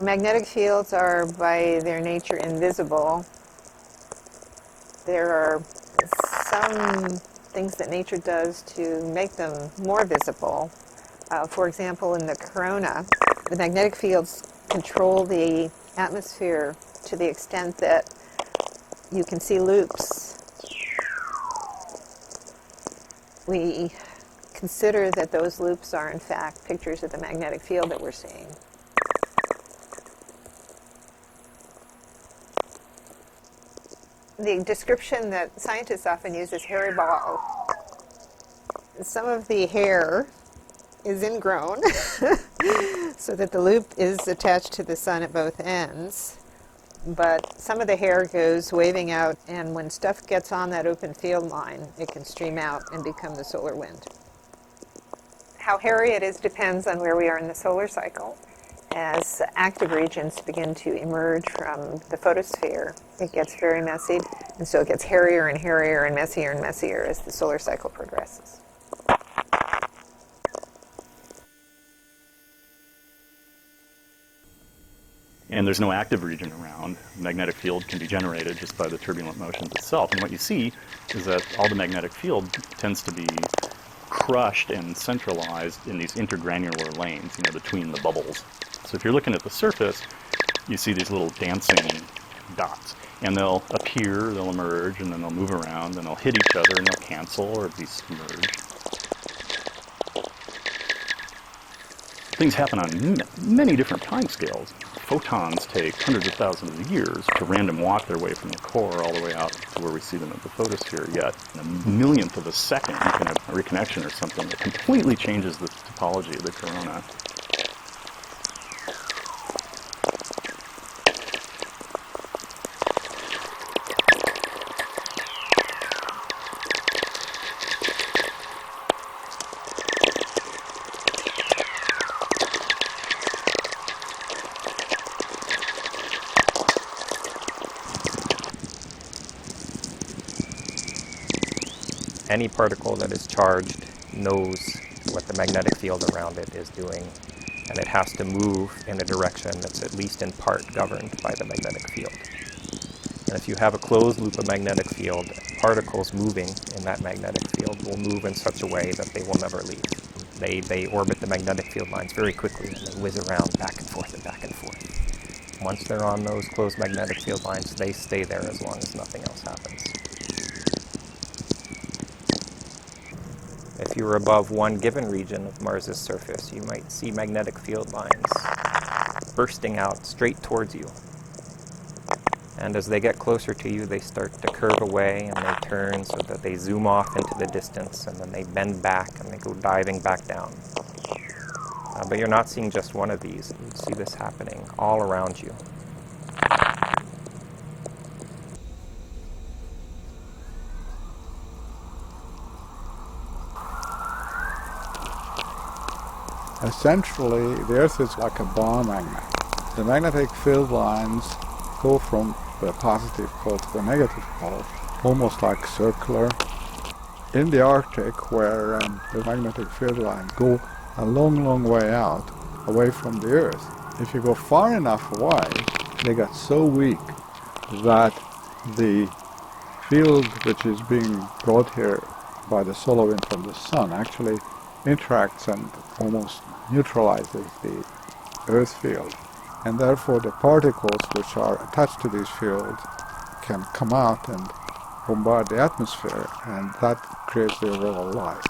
Magnetic fields are by their nature invisible. There are some things that nature does to make them more visible. For example, in the corona, the magnetic fields control the atmosphere to the extent that you can see loops. We consider that those loops are in fact pictures of the magnetic field that we're seeing. The description that scientists often use is hairy ball. Some of the hair is ingrown so that the loop is attached to the sun at both ends, but some of the hair goes waving out, and when stuff gets on that open field line, it can stream out and become the solar wind. How hairy it is depends on where we are in the solar cycle. As active regions begin to emerge from the photosphere, it gets very messy, and so it gets hairier and hairier and messier as the solar cycle progresses. And there's no active region around. The magnetic field can be generated just by the turbulent motions itself. And what you see is that all the magnetic field tends to be crushed and centralized in these intergranular lanes, between the bubbles. So if you're looking at the surface, you see these little dancing dots. And they'll appear, they'll emerge, and then they'll move around, and they'll hit each other, and they'll cancel or be submerged. Things happen on many different time scales. Photons take hundreds of thousands of years to random walk their way from the core all the way out to where we see them at the photosphere. Yet, in a millionth of a second, you can have a reconnection or something that completely changes the topology of the corona. Any particle that is charged knows what the magnetic field around it is doing, and it has to move in a direction that's at least in part governed by the magnetic field. And if you have a closed loop of magnetic field, particles moving in that magnetic field will move in such a way that they will never leave. They orbit the magnetic field lines very quickly, and they whiz around back and forth and back and forth. Once they're on those closed magnetic field lines, they stay there as long as nothing else happens. If you were above one given region of Mars's surface, you might see magnetic field lines bursting out straight towards you. And as they get closer to you, they start to curve away and they turn so that they zoom off into the distance, and then they bend back and they go diving back down. But you're not seeing just one of these. You see this happening all around you. Essentially, the Earth is like a bar magnet. The magnetic field lines go from the positive pole to the negative pole, almost like circular. In the Arctic, where the magnetic field lines go a long, long way out, away from the Earth, if you go far enough away, they get so weak that the field which is being brought here by the solar wind from the sun actually interacts and almost neutralizes the Earth field. And therefore the particles which are attached to these fields can come out and bombard the atmosphere, and that creates the auroral light.